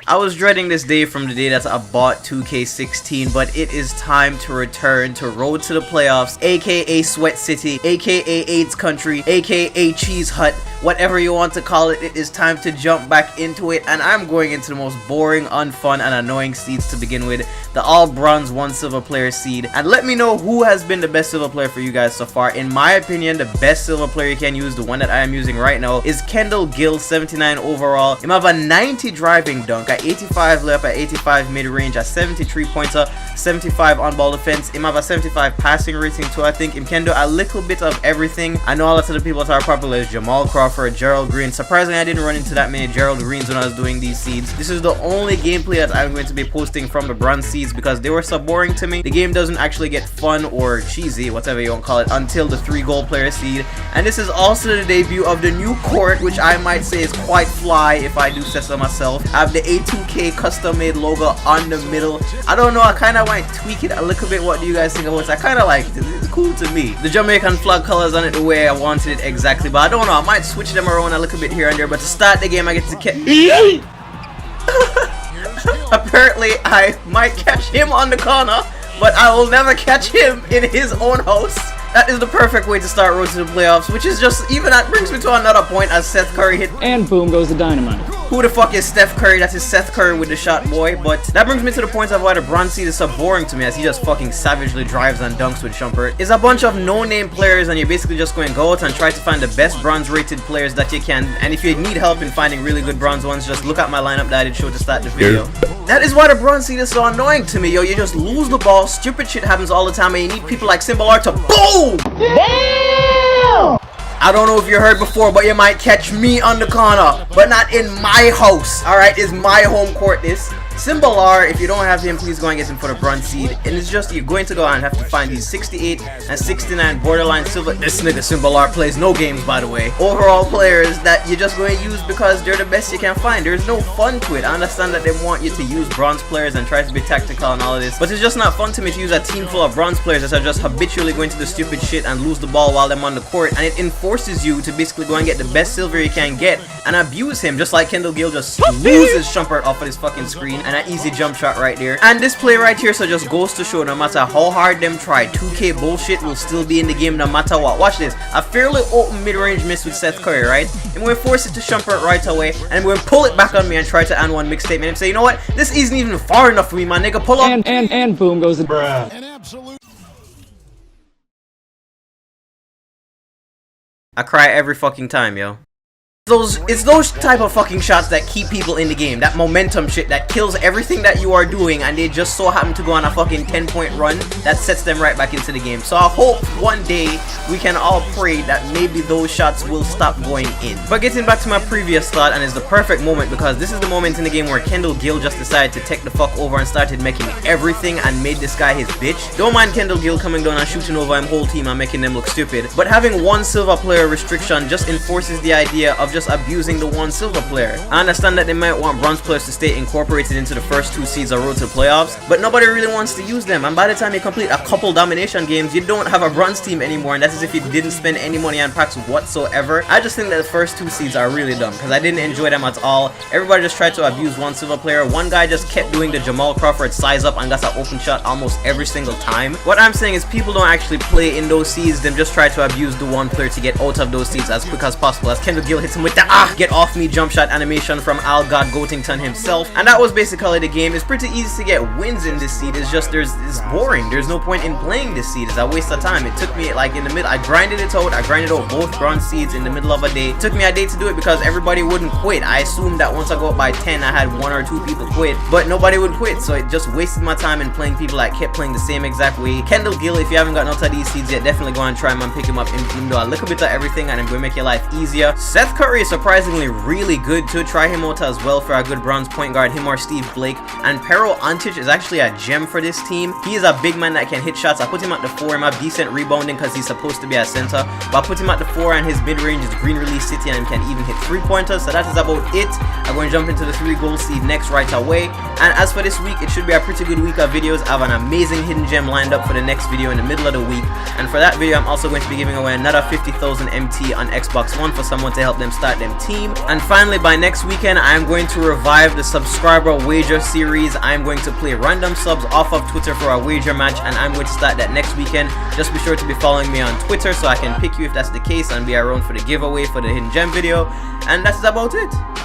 I was dreading this day from the day that I bought 2K16, but it is time to return to Road to the Playoffs, aka Sweat City, aka AIDS Country, aka Cheese Hut, whatever you want to call it. It is time to jump back into it, and I'm going into the most boring, unfun, and annoying seeds to begin with, the all bronze 1 silver player seed. And let me know who has been the best silver player for you guys so far. In my opinion, the best silver player you can use, the one that I am using right now, is Kendall Gill, 79 overall. Him have a 90 driving dunk, at 85 layup, at 85 mid-range, at 73 pointer, 75 on ball defense. Him have a 75 passing rating too. I think him can do a little bit of everything. I know a lot of the people that are popular is Jamal Crawford, Gerald Green. Surprisingly, I didn't run into that many Gerald Greens when I was doing these seeds. This is the only gameplay that I'm going to be posting from the bronze seeds because they were so boring to me. The game doesn't actually get fun or cheesy, whatever you want to call it, until the 3 gold player seed. And this is also the debut of the new court, which I might say is quite fly if I do say so myself. I have the A2K custom made logo on the middle. I don't know, I kind of might tweak it a little bit. What do you guys think of it? I kind of like it. It's cool to me. The Jamaican flag colors on it the way I wanted it exactly, but I don't know, I might switch them around a little bit here and there. But to start the game, I get to catch apparently I might catch him on the corner, but I will never catch him in his own house. That is the perfect way to start Road to the Playoffs, which is just, even that brings me to another point as Seth Curry hit. And boom goes the dynamite. Who the fuck is Steph Curry? That is Seth Curry with the shot, boy. But that brings me to the point of why the bronze seed is so boring to me, as he just fucking savagely drives and dunks with Shumpert. It's a bunch of no-name players, and you're basically just going to go out and try to find the best bronze-rated players that you can. And if you need help in finding really good bronze ones, just look at my lineup that I did show to start the video. That is why the bronze seed is so annoying to me, yo. You just lose the ball, stupid shit happens all the time, and you need people like Simbalar to boom! Damn! I don't know if you heard before, but you might catch me on the corner, but not in my house. Alright, it's my home court this. Simbalar, if you don't have him, please go and get him for the bronze seed. And it's just, you're going to go and have to find these 68 and 69 borderline silver. This nigga Simbalar plays no games, by the way. Overall players that you're just going to use because they're the best you can find. There's no fun to it. I understand that they want you to use bronze players and try to be tactical and all of this, but it's just not fun to me to use a team full of bronze players that are just habitually going to the stupid shit and lose the ball while they're on the court. And it enforces you to basically go and get the best silver you can get and abuse him, just like Kendall Gill just loses Shumpert off of his fucking screen. And an easy jump shot right there. And this play right here so just goes to show, no matter how hard them try, 2K bullshit will still be in the game no matter what. Watch this. A fairly open mid-range miss with Seth Curry, right? And we're force it to Shumpert right away, and we're pull it back on me and try to and one mixtape and say, you know what? This isn't even far enough for me, my nigga. Pull up. And boom goes the bruh. I cry every fucking time, yo. It's those type of fucking shots that keep people in the game. That momentum shit that kills everything that you are doing, and they just so happen to go on a fucking 10-point run that sets them right back into the game. So I hope one day we can all pray that maybe those shots will stop going in. But getting back to my previous thought, and it's the perfect moment because this is the moment in the game where Kendall Gill just decided to take the fuck over and started making everything and made this guy his bitch. Don't mind Kendall Gill coming down and shooting over him whole team and making them look stupid, but having 1 silver player restriction just enforces the idea of just abusing the 1 silver player. I understand that they might want bronze players to stay incorporated into the first 2 seeds of Road to the Playoffs, but nobody really wants to use them, and by the time you complete a couple domination games, you don't have a bronze team anymore, and that's as if you didn't spend any money on packs whatsoever. I just think that the first 2 seeds are really dumb, because I didn't enjoy them at all. Everybody just tried to abuse 1 silver player. One guy just kept doing the Jamal Crawford size up and got an open shot almost every single time. What I'm saying is people don't actually play in those seeds, them just try to abuse the 1 player to get out of those seeds as quick as possible, as Kendall Gill hits him with the get off me jump shot animation from Al God Goatington himself. And that was basically the game. It's pretty easy to get wins in this seed. It's just it's boring. There's no point in playing this seed. It's a waste of time. It took me like in the middle, I grinded it out. I grinded out both bronze seeds in the middle of a day. It took me a day to do it because everybody wouldn't quit. I assumed that once I go up by 10 I had 1 or 2 people quit, but nobody would quit, so it just wasted my time in playing people that kept playing the same exact way. Kendall Gill, if you haven't gotten out of these seeds yet, definitely go and try him and pick him up and do a little bit of everything, and I'm going to make your life easier. Seth Curry is surprisingly really good to try him out as well for a good bronze point guard, him or Steve Blake. And Pero Antic is actually a gem for this team. He is a big man that can hit shots. I put him at the 4. Him have decent rebounding because he's supposed to be a center, but I put him at the 4 and his mid-range is Green Release City and he can even hit 3-pointers. So that is about it. I'm going to jump into the 3 gold seed next right away. And as for this week, it should be a pretty good week of videos. I have an amazing hidden gem lined up for the next video in the middle of the week, and for that video I'm also going to be giving away another 50,000 MT on Xbox One for someone to help them start them team. And finally, by next weekend, I'm going to revive the subscriber wager series. I'm going to play random subs off of Twitter for a wager match, and I'm going to start that next weekend. Just be sure to be following me on Twitter so I can pick you if that's the case and be around for the giveaway for the hidden gem video. And that's about it.